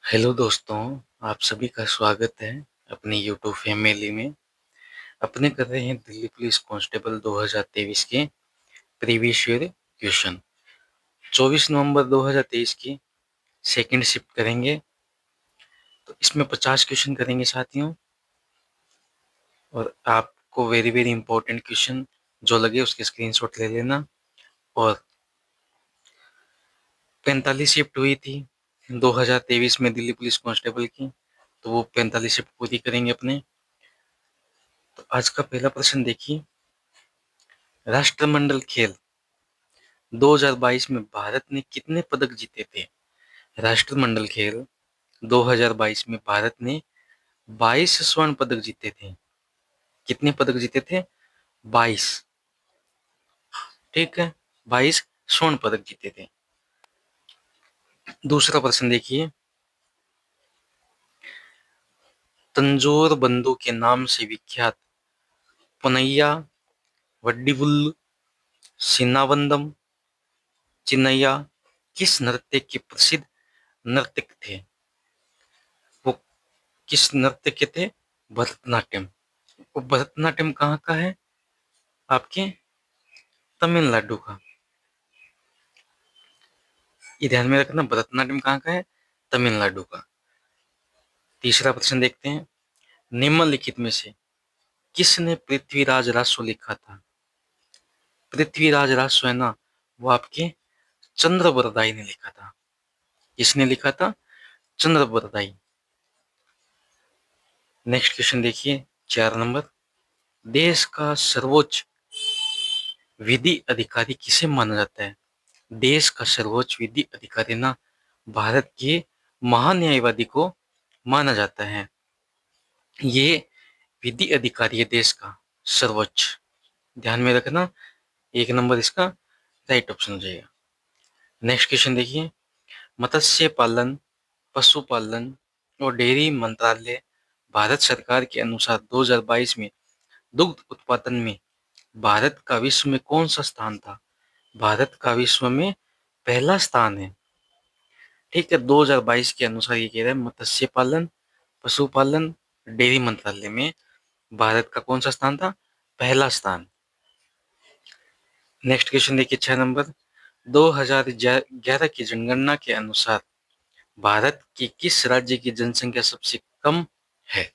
Hello दोस्तों, आप सभी का स्वागत है अपनी यूट्यूब फैमिली में। अपने कर रहे हैं दिल्ली पुलिस कांस्टेबल 2023 के प्रीवियस ईयर क्वेश्चन। 24 नवंबर 2023 की सेकंड शिफ्ट करेंगे, तो इसमें 50 क्वेश्चन करेंगे साथियों। और आपको वेरी वेरी इंपॉर्टेंट क्वेश्चन जो लगे उसके स्क्रीनशॉट ले लेना। और 45 शिफ्ट हुई थी 2023 में दिल्ली पुलिस कांस्टेबल की, तो वो 45 शिफ्ट पूरी करेंगे अपने। तो आज का पहला प्रश्न देखिए, राष्ट्रमंडल खेल 2022 में भारत ने कितने पदक जीते थे? राष्ट्रमंडल खेल 2022 में भारत ने 22 स्वर्ण पदक जीते थे। कितने पदक जीते थे? 22। ठीक है, 22 स्वर्ण पदक जीते थे। दूसरा प्रश्न देखिए, तंजौर बंधु के नाम से विख्यात पुनैया, वड्डीवुल्लु, सिन्नावंदम, चिन्नैया किस नृत्य के प्रसिद्ध नर्तक थे? वो किस नृत्य के थे? भरतनाट्यम। वो भरतनाट्यम कहाँ का है? आपके तमिलनाडु का। ये ध्यान में रखना, भरतनाट्यम कहाँ का है? तमिलनाडु का। तीसरा प्रश्न देखते हैं, निम्नलिखित में से किसने पृथ्वीराज रासो लिखा था? पृथ्वीराज रासो है ना, वो आपके चंद्रवरदाई ने लिखा था। किसने लिखा था? चंद्रवरदाई। नेक्स्ट क्वेश्चन देखिए, 4 नंबर, देश का सर्वोच्च विधि अधिकारी किसे माना जाता है? देश का सर्वोच्च विधि अधिकारी ना भारत के महान्यायवादी को माना जाता है। ये विधि अधिकारी है देश का सर्वोच्च। ध्यान में रखना, 1 नंबर इसका राइट ऑप्शन हो जाएगा। नेक्स्ट क्वेश्चन देखिए, मत्स्य पालन, पशुपालन और डेयरी मंत्रालय भारत सरकार के अनुसार 2022 में दुग्ध उत्पादन में भारत का विश्व में कौन सा स्थान था? भारत का विश्व में पहला स्थान है। ठीक है, 2022 के अनुसार ये कह रहा है मत्स्य पालन, पशुपालन, डेयरी मंत्रालय में भारत का कौन सा स्थान था? पहला स्थान। नेक्स्ट क्वेश्चन देखिए, 6 नंबर, 2011 की जनगणना के अनुसार भारत के किस राज्य की जनसंख्या सबसे कम है?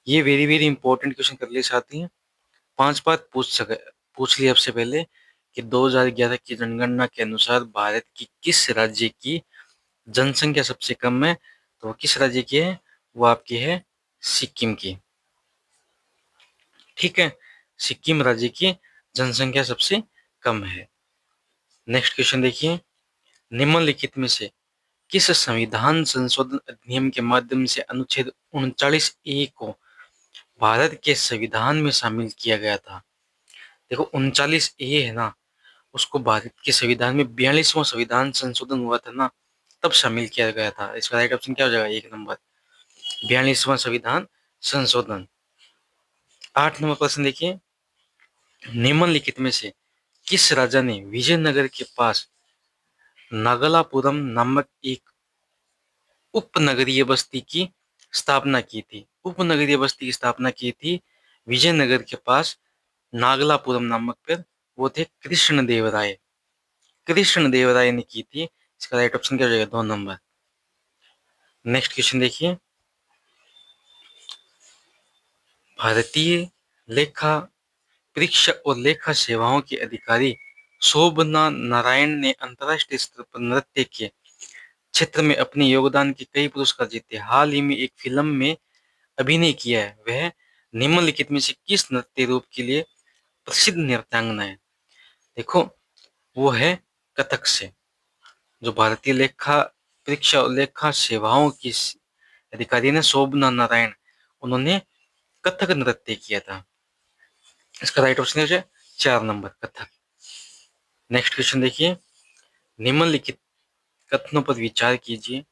ये वेरी वेरी इंपॉर्टेंट क्वेश्चन कर लिए साथी हैं। 5 बार पूछ लिया आपसे पहले कि 2011 की जनगणना के अनुसार भारत की किस राज्य की जनसंख्या सबसे कम है? तो वो किस राज्य की है? वो आपकी है सिक्किम की। ठीक है, सिक्किम राज्य की जनसंख्या सबसे कम है। नेक्स्ट क्वेश्चन देखिए, निम्नलिखित में से किस संविधान संशोधन अधिनियम के माध्यम से अनुच्छेद 39A को भारत के संविधान में शामिल किया गया था? देखो, 39A है ना, उसको भारत के संविधान में 42वां संविधान संशोधन हुआ था ना, तब शामिल किया गया था। इसका राइट ऑप्शन क्या हो जाएगा? 1 नंबर, 42वां संविधान संशोधन। 8 नंबर प्रश्न देखिए, निम्नलिखित में से किस राजा ने विजयनगर के पास नागलापुरम नामक एक उपनगरीय बस्ती की स्थापना की थी? उपनगरीय बस्ती की स्थापना की थी विजयनगर के पास नागलापुरम नामक पर। वो थे कृष्णदेवराय। कृष्णदेवराय ने की थी। इसका राइट ऑप्शन क्या हो जाएगा? 2 नंबर। नेक्स्ट क्वेश्चन देखिए, भारतीय लेखा परीक्षा और लेखा सेवाओं के अधिकारी शोभना नारायण ने अंतर्राष्ट्रीय स्तर पर नृत्य के क्षेत्र में अपने योगदान के कई पुरस्कार जीते। हाल ही में एक फिल्म में अभिनय किया है। वह निम्नलिखित में से किस नृत्य रूप के लिए प्रसिद्ध नृत्यांगना है? देखो, वो है कथक से। जो भारतीय लेखा परीक्षा और लेखा सेवाओं की अधिकारी ने शोभना नारायण, उन्होंने कथक नृत्य किया था। इसका राइट ऑप्शन हो जाए 4 नंबर, कथक। नेक्स्ट क्वेश्चन देखिए, निम्नलिखित कथनों पर विचार कीजिए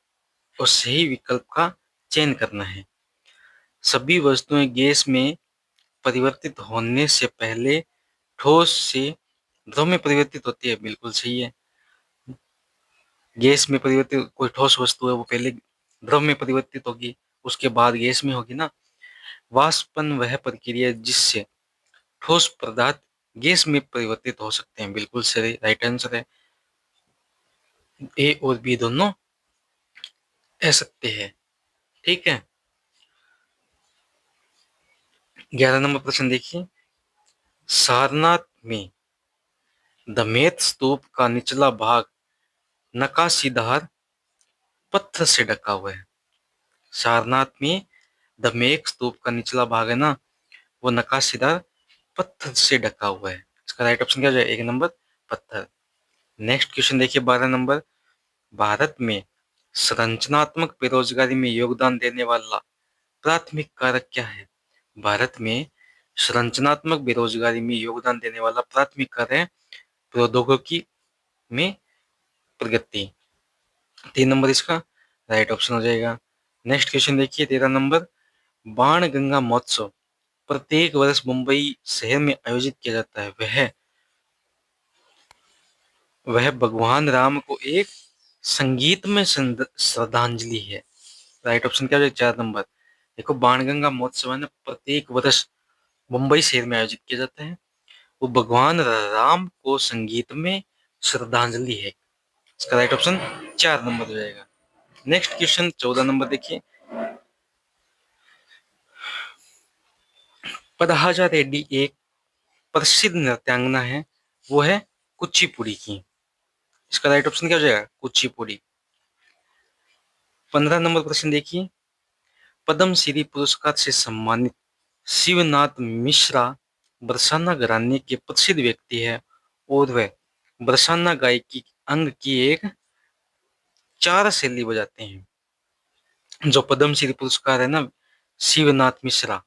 और सही विकल्प का चयन करना है। सभी वस्तुएं गैस में परिवर्तित होने से पहले ठोस से द्रव में परिवर्तित होती है। बिल्कुल सही है। गैस में परिवर्तित कोई ठोस वस्तु है वो पहले द्रव में परिवर्तित होगी, उसके बाद गैस में होगी ना। वाष्पन वह प्रक्रिया जिससे ठोस पदार्थ गैस में परिवर्तित हो सकते हैं। बिल्कुल सही, राइट आंसर है। ए और बी दोनों असत्य है। ठीक है। 11 नंबर प्रश्न देखिए, सारनाथ में दमेत स्तूप का निचला भाग नकाशीदार पत्थर से ढका हुआ है। सारनाथ में दमेक स्तूप का निचला भाग है ना, वो नकाशीदार पत्थर से ढका हुआ है। इसका राइट ऑप्शन क्या हो जाएगा? 1 नंबर पत्थर। नेक्स्ट क्वेश्चन देखिए 12 नंबर, भारत में संरचनात्मक बेरोजगारी में योगदान देने वाला प्राथमिक कारक क्या है? भारत में संरचनात्मक बेरोजगारी में योगदान देने वाला प्राथमिक कारक है प्रौद्योगिकी में प्रगति। 3 नंबर इसका राइट ऑप्शन हो जाएगा। नेक्स्ट क्वेश्चन देखिए 13 नंबर, बाण गंगा महोत्सव प्रत्येक वर्ष मुंबई शहर में आयोजित किया जाता है। वह भगवान राम को एक संगीत में श्रद्धांजलि है। राइट ऑप्शन क्या है? 4 नंबर। देखो, बाणगंगा महोत्सव है ना, प्रत्येक वर्ष मुंबई शहर में आयोजित किया जाता है। वो भगवान राम को संगीत में श्रद्धांजलि है। इसका राइट ऑप्शन 4 नंबर हो जाएगा। नेक्स्ट क्वेश्चन 14 नंबर देखिए, पदहाजा रेड्डी एक प्रसिद्ध नृत्यांगना है, वो है कुचिपुड़ी की। इसका राइट ऑप्शन क्या हो जाएगा? कुचिपुड़ी। 15 नंबर प्रश्न देखिए, पद्म श्री पुरस्कार से सम्मानित शिवनाथ मिश्रा बरसाना घराने के प्रसिद्ध व्यक्ति है और वह बरसाना गायकी अंग की एक चार शैली बजाते हैं। जो पद्म श्री पुरस्कार है ना, शिवनाथ मिश्रा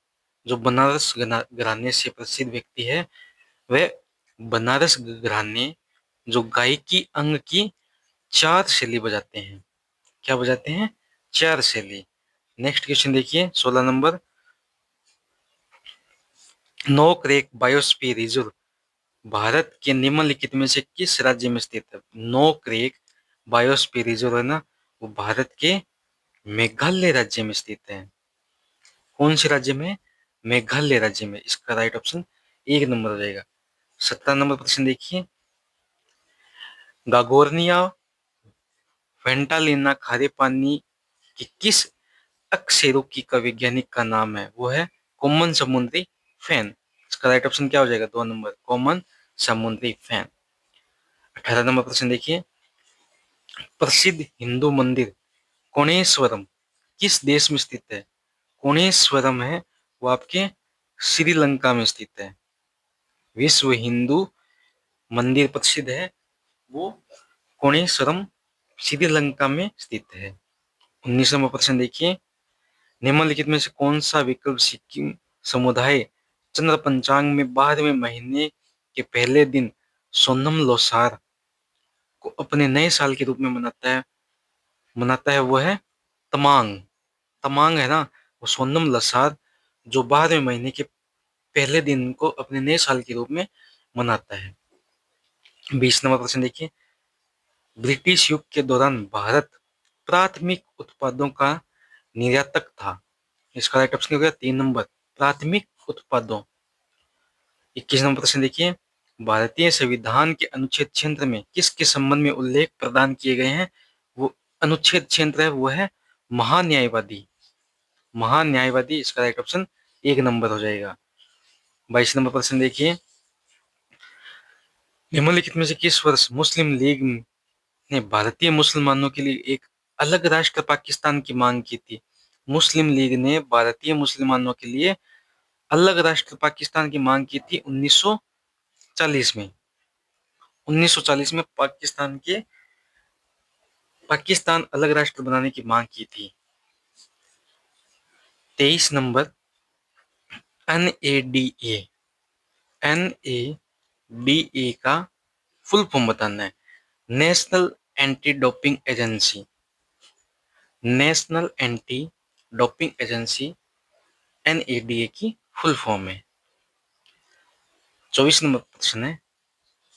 जो बनारस घराने से प्रसिद्ध व्यक्ति है, वह बनारस घराने जो गायकी अंग की चार शैली बजाते हैं। क्या बजाते हैं? चार शैली। नेक्स्ट क्वेश्चन देखिए 16 नंबर, नोक रेक बायोस्फीयर रिजर्व भारत के निम्नलिखित में से किस राज्य में स्थित है? नोक रेक बायोस्फीयर रिजर्व है ना, वो भारत के मेघालय राज्य में स्थित है। कौन से राज्य में? मेघालय राज्य में। इसका राइट ऑप्शन 1 नंबर हो जाएगा। 17 नंबर प्रश्न देखिए, गागोर्निया वेंटालिना खारे पानी की किस अकशेरुकी का वैज्ञानिक का नाम है? वो है कॉमन समुद्री फैन। इसका राइट ऑप्शन क्या हो जाएगा? 2 नंबर, कॉमन समुद्री फैन। 18 नंबर प्रश्न देखिए, प्रसिद्ध हिंदू मंदिर कोणेश्वरम किस देश में स्थित है? कोणेश्वरम है वो आपके श्रीलंका में स्थित है। विश्व हिंदू मंदिर प्रसिद्ध है वो कोणेश्वरम श्रीलंका में स्थित है। 19 नंबर प्रश्न देखिए, निम्नलिखित में से कौन सा विकल्प सिक्किम समुदाय चंद्र पंचांग में 12वें महीने के पहले दिन सोनम लोसार को अपने नए साल के रूप में मनाता है? वो है तमांग। तमांग है ना, वो सोनम लसार जो 12वें महीने के पहले दिन को अपने नए साल के रूप में मनाता है। 20 नंबर प्रश्न देखिए, ब्रिटिश युग के दौरान भारत प्राथमिक उत्पादों का निर्यातक था। इसका राइट ऑप्शन हो गया 3 नंबर, प्राथमिक उत्पादों। 21 नंबर प्रश्न देखिए, भारतीय संविधान के अनुच्छेद क्षेत्र में किसके संबंध में उल्लेख प्रदान किए गए हैं? वो अनुच्छेद क्षेत्र है वो है महान्यायवादी। महान्यायवादी, इसका राइट ऑप्शन 1 नंबर हो जाएगा। 22 नंबर प्रश्न देखिए, निम्नलिखित में से किस वर्ष मुस्लिम लीग ने भारतीय मुसलमानों के लिए एक अलग राष्ट्र पाकिस्तान की मांग की थी? मुस्लिम लीग ने भारतीय मुसलमानों के लिए अलग राष्ट्र पाकिस्तान की मांग की थी 1940 में। 1940 में पाकिस्तान अलग राष्ट्र बनाने की मांग की थी। 23 नंबर, NADA NADA का फुल फॉर्म बताना है। National anti doping agency. National anti doping agency NADA की फुल फॉर्म है। 24 नंबर प्रश्न है,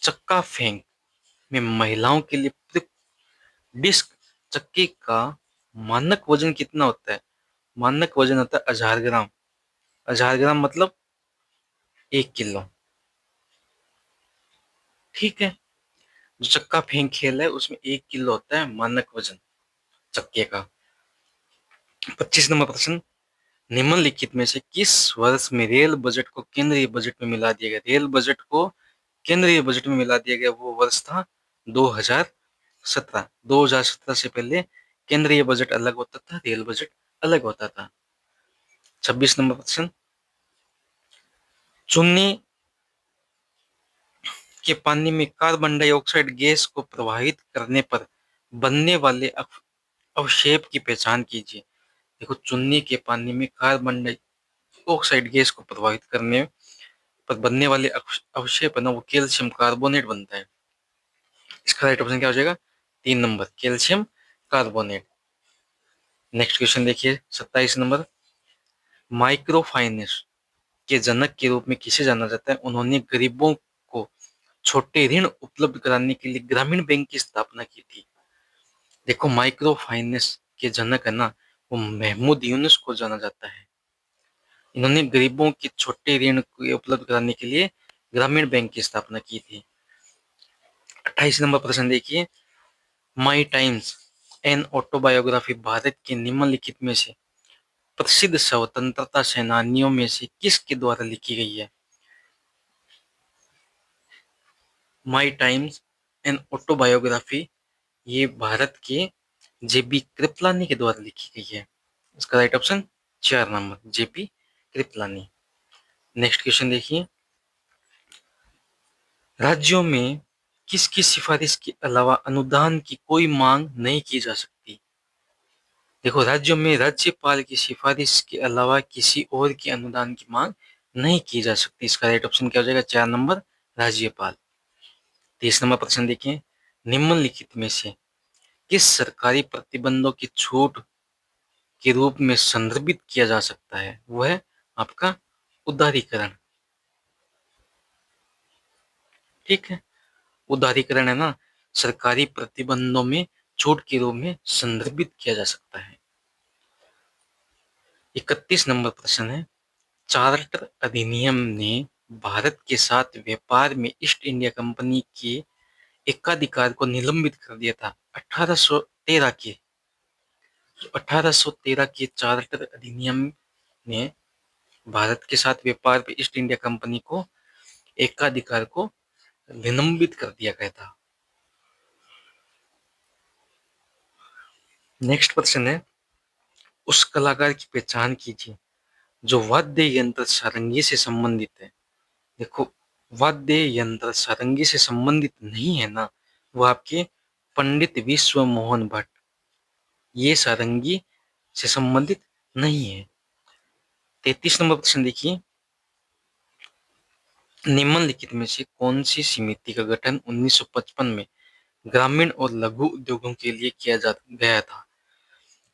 चक्का फेंक में महिलाओं के लिए प्रयुक्त डिस्क चक्के का मानक वजन कितना होता है? मानक वजन होता है 1000 ग्राम। 1000 ग्राम मतलब 1 किलो। ठीक है। जो चक्का फेंक खेल है उसमें 1 किलो होता है मानक वजन चक्के का। 25 नंबर प्रश्न, निम्नलिखित में से किस वर्ष में रेल बजट को केंद्रीय बजट में मिला दिया गया? रेल बजट को केंद्रीय बजट में मिला दिया गया वो वर्ष था 2017। 2017 से पहले केंद्रीय बजट अलग होता था, रेल बजट अलग होता था। 26 नंबर प्रश्न, चूने के पानी में कार्बन डाइऑक्साइड गैस को प्रवाहित करने पर बनने वाले अवक्षेप की पहचान कीजिए। देखो, चूने के पानी में कार्बन डाइऑक्साइड गैस को प्रवाहित करने पर बनने वाले अवक्षेप है ना, वो कैल्शियम कार्बोनेट बनता है। इसका राइट ऑप्शन क्या हो जाएगा? 3 number, calcium carbonate. Next question देखिए, 27 नंबर, माइक्रो फाइनेंस के जनक के रूप में किसे जाना जाता है? उन्होंने गरीबों को छोटे ऋण उपलब्ध कराने के लिए ग्रामीण बैंक की स्थापना की थी। देखो, माइक्रो फाइनेंस के जनक है ना, वो महमूद यूनुस को जाना जाता है। इन्होंने गरीबों के छोटे ऋण उपलब्ध कराने के लिए ग्रामीण बैंक की स्थापना की थी। 28 नंबर प्रश्न देखिए, माई टाइम्स एन ऑटोबायोग्राफी भारत के निम्नलिखित में से प्रसिद्ध स्वतंत्रता सेनानियों में से किसके द्वारा लिखी गई है? माई टाइम्स एन ऑटोबायोग्राफी ये भारत के जेबी कृपलानी के द्वारा लिखी गई है। इसका right option 4 number, JP Kripalani. Next question देखिए, राज्यों में किसकी सिफारिश के अलावा अनुदान की कोई मांग नहीं की जा सकती? देखो, राज्यों में राज्यपाल की सिफारिश के अलावा किसी और के अनुदान की मांग नहीं की जा सकती। इसका राइट ऑप्शन क्या हो जाएगा? 4 नंबर, राज्यपाल। 30 नंबर प्रश्न देखिए, निम्नलिखित में से किस सरकारी प्रतिबंधों की छूट के रूप में संदर्भित किया जा सकता है? वो है आपका उदारीकरण। ठीक है, उदारीकरण है ना, सरकारी प्रतिबंधों में छूट के रूप में संदर्भित किया जा सकता है। 31 नंबर प्रश्न है, चार्टर अधिनियम ने भारत के साथ व्यापार में ईस्ट इंडिया कंपनी के एकाधिकार को निलंबित कर दिया था। 1813 के चार्टर अधिनियम ने भारत के साथ व्यापार पे ईस्ट इंडिया कंपनी को एकाधिकार को निलंबित कर दिया गया था। नेक्स्ट प्रश्न है, उस कलाकार की पहचान कीजिए जो वाद्य यंत्र सारंगी से संबंधित है। देखो, वाद्य यंत्र सारंगी से संबंधित नहीं है ना, वो आपके पंडित विश्व मोहन भट्ट, ये सारंगी से संबंधित नहीं है। 33 नंबर प्रश्न देखिए, निम्नलिखित में से कौन सी समिति का गठन 1955 में ग्रामीण और लघु उद्योगों के लिए किया जा गया था?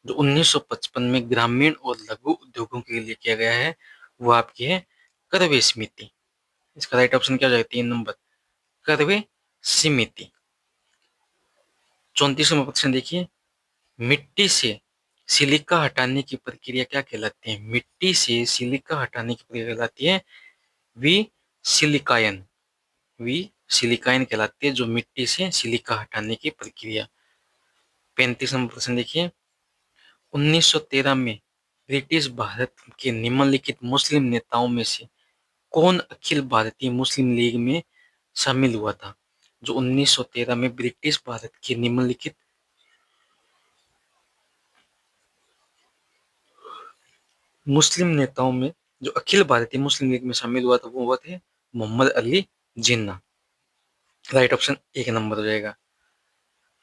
जो 1955 में ग्रामीण और लघु उद्योगों के लिए किया गया है वो आपकी है करवे समिति। इसका राइट ऑप्शन क्या हो जाएगा? 3 नंबर, करवे समिति। 34 नंबर प्रश्न देखिए, मिट्टी से सिलिका हटाने की प्रक्रिया क्या कहलाती है? मिट्टी से सिलिका हटाने की प्रक्रिया कहलाती है सिलिकायन। सिलिकायन कहलाती है जो मिट्टी से सिलिका हटाने की प्रक्रिया। 35 नंबर प्रश्न देखिए, 1913 में ब्रिटिश भारत के निम्नलिखित मुस्लिम नेताओं में से कौन अखिल भारतीय मुस्लिम लीग में शामिल हुआ था? जो 1913 में ब्रिटिश भारत के निम्नलिखित मुस्लिम नेताओं में जो अखिल भारतीय मुस्लिम लीग में शामिल हुआ था वो हुआ थे Mohammad Ali Jinnah. Right option 1 number हो जाएगा।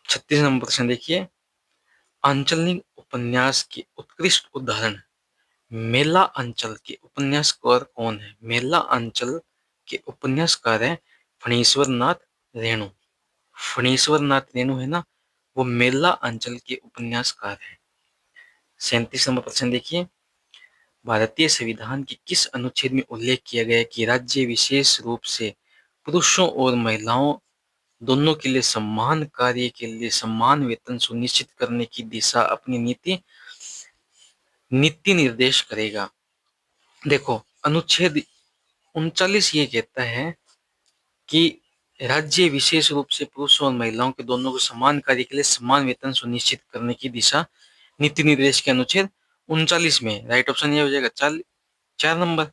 36 नंबर प्रश्न देखिए, आंचलिक उपन्यास के उत्कृष्ट उदाहरण मेला अंचल के उपन्यासकार कौन है? मेला अंचल के उपन्यासकार है फणीश्वर नाथ रेणु। फणीश्वर नाथ रेणु है ना, वो मेला अंचल के उपन्यासकार है। 37 नंबर प्रश्न देखिए, भारतीय संविधान के किस अनुच्छेद में उल्लेख किया गया है कि राज्य विशेष रूप से पुरुषों और महिलाओं दोनों के लिए समान कार्य के लिए समान वेतन सुनिश्चित करने की दिशा अपनी नीति निर्देश करेगा। देखो, अनुच्छेद 39 ये कहता है कि राज्य विशेष रूप से पुरुषों और महिलाओं के दोनों को समान कार्य के लिए समान वेतन सुनिश्चित करने की दिशा नीति निर्देश के अनुच्छेद 39 में। राइट ऑप्शन ये हो जाएगा 4 नंबर।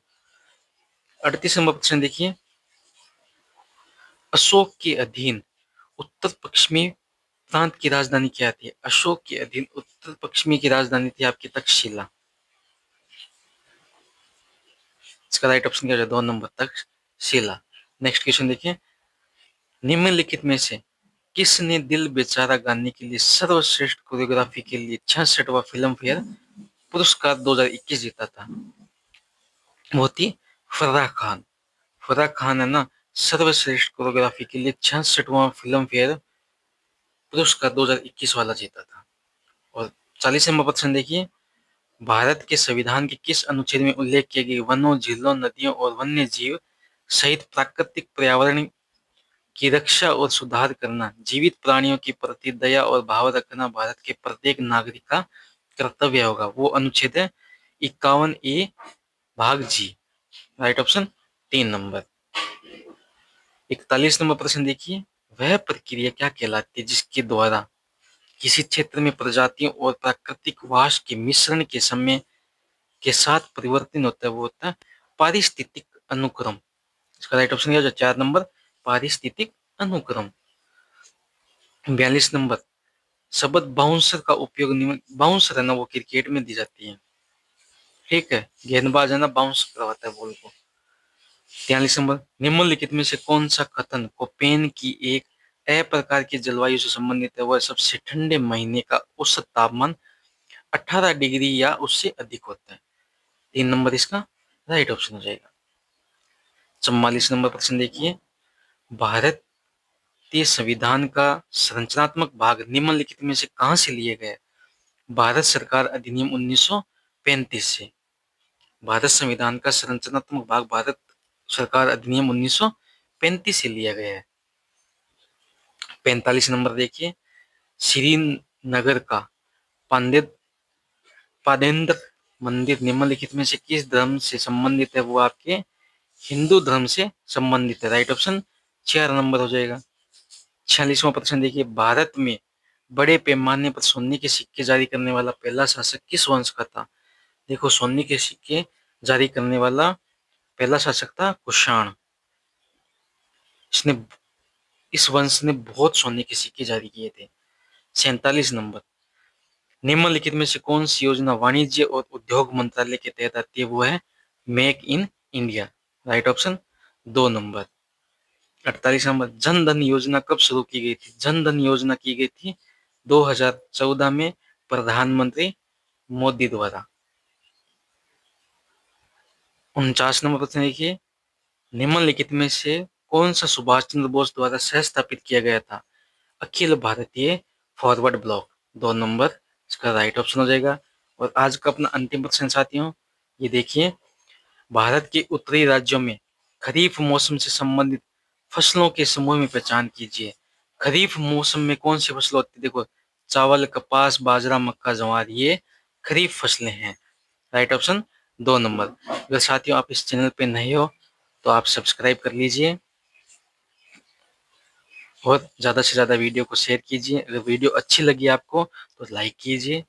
38 नंबर प्रश्न देखिए, अशोक के अधीन उत्तर पश्चिमी प्रांत की राजधानी क्या थी? अशोक के अधीन उत्तर पश्चिमी की राजधानी थी आपकी तक्षशिला। इसका राइट ऑप्शन क्या हो जाएगा? 2 नंबर, तक्षशिला। नेक्स्ट क्वेश्चन देखिए, निम्नलिखित में से किसने दिल बेचारा गाने के लिए सर्वश्रेष्ठ कोरियोग्राफी के लिए 66वां फिल्म फेयर पुरस्कार 2021 जीता था? वो थी फराह खान। फराह खान है ना, सर्वश्रेष्ठ कोरियोग्राफी के लिए 66वां फिल्म फेयर पुरस्कार 2021 वाला जीता था। और 40 नंबर प्रश्न देखिए, भारत के संविधान के किस अनुच्छेद में उल्लेख किया गया वनों, झीलों, नदियों और वन्य जीव सहित प्राकृतिक पर्यावरण की रक्षा और सुधार करना, जीवित प्राणियों के प्रति दया और भाव रखना भारत के प्रत्येक नागरिक का कर्तव्य होगा? वो अनुच्छेद है 51A भाग जी। Right option 3 number. 41 नंबर प्रश्न देखिए, वह प्रक्रिया क्या कहलाती है जिसके द्वारा किसी क्षेत्र में प्रजातियों और प्राकृतिक वास के मिश्रण के समय के साथ परिवर्तन होता है? वो होता है पारिस्थितिक अनुक्रम। इसका राइट ऑप्शन क्या हो? 4 नंबर, पारिस्थितिक अनुक्रम। 42 नंबर, शब्द बाउंसर का उपयोग बाउंसर है ना, वो क्रिकेट में दी जाती है। ठीक है, गेंदबाज है ना, बाउंस करवाता है बॉल को। 43 नंबर, निम्नलिखित में से कौन सा कथन कोपेन की एक प्रकार की जलवायु से संबंधित है? वह सबसे ठंडे महीने का औसत तापमान 18 डिग्री या उससे अधिक होता है। 3 नंबर इसका राइट ऑप्शन हो जाएगा। 44 नंबर प्रश्न देखिए, भारतीय संविधान का संरचनात्मक भाग निम्नलिखित में से कहां से लिए गए? भारत सरकार अधिनियम 1935 से। भारत संविधान का संरचनात्मक भाग भारत सरकार अधिनियम 1935 से लिया गया है। 45 नंबर देखिए, श्रीनगर का पांडेत पादेंद्र मंदिर निम्नलिखित में से किस धर्म से संबंधित है? वो आपके हिंदू धर्म से संबंधित है। राइट ऑप्शन 4 नंबर हो जाएगा। 46वां प्रश्न देखिए, भारत में बड़े पैमाने पर सोने के सिक्के जारी करने वाला पहला शासक किस वंश का था? देखो, सोने के सिक्के जारी करने वाला पहला शासक था कुषाण। इसने इस वंश ने बहुत सोने के सिक्के जारी किए थे। 47 नंबर, निम्नलिखित में से कौन सी योजना वाणिज्य और उद्योग मंत्रालय के तहत आती है? वो है make in India. Right option 2 number. 48 number, Jan Dhan योजना कब शुरू की गई थी? जन धन योजना की गई थी 2014 में प्रधानमंत्री मोदी द्वारा। 49 नंबर प्रश्न देखिए, निम्नलिखित में से कौन सा सुभाष चंद्र बोस द्वारा सह स्थापित किया गया था? Akhil Bharatiya forward block. 2 number इसका राइट ऑप्शन हो जाएगा। और आज का अपना अंतिम प्रश्न साथियों, ये देखिए, भारत के उत्तरी राज्यों में खरीफ मौसम से संबंधित फसलों के समूह में पहचान कीजिए। खरीफ मौसम में कौन सी फसलें होती है? देखो, चावल, कपास, बाजरा, मक्का, ज्वार, ये खरीफ फसलें हैं। Right option 2 number. अगर साथियों आप इस चैनल पे नए हो तो आप सब्सक्राइब कर लीजिए और ज़्यादा से ज़्यादा वीडियो को शेयर कीजिए। अगर वीडियो अच्छी लगी आपको तो लाइक कीजिए।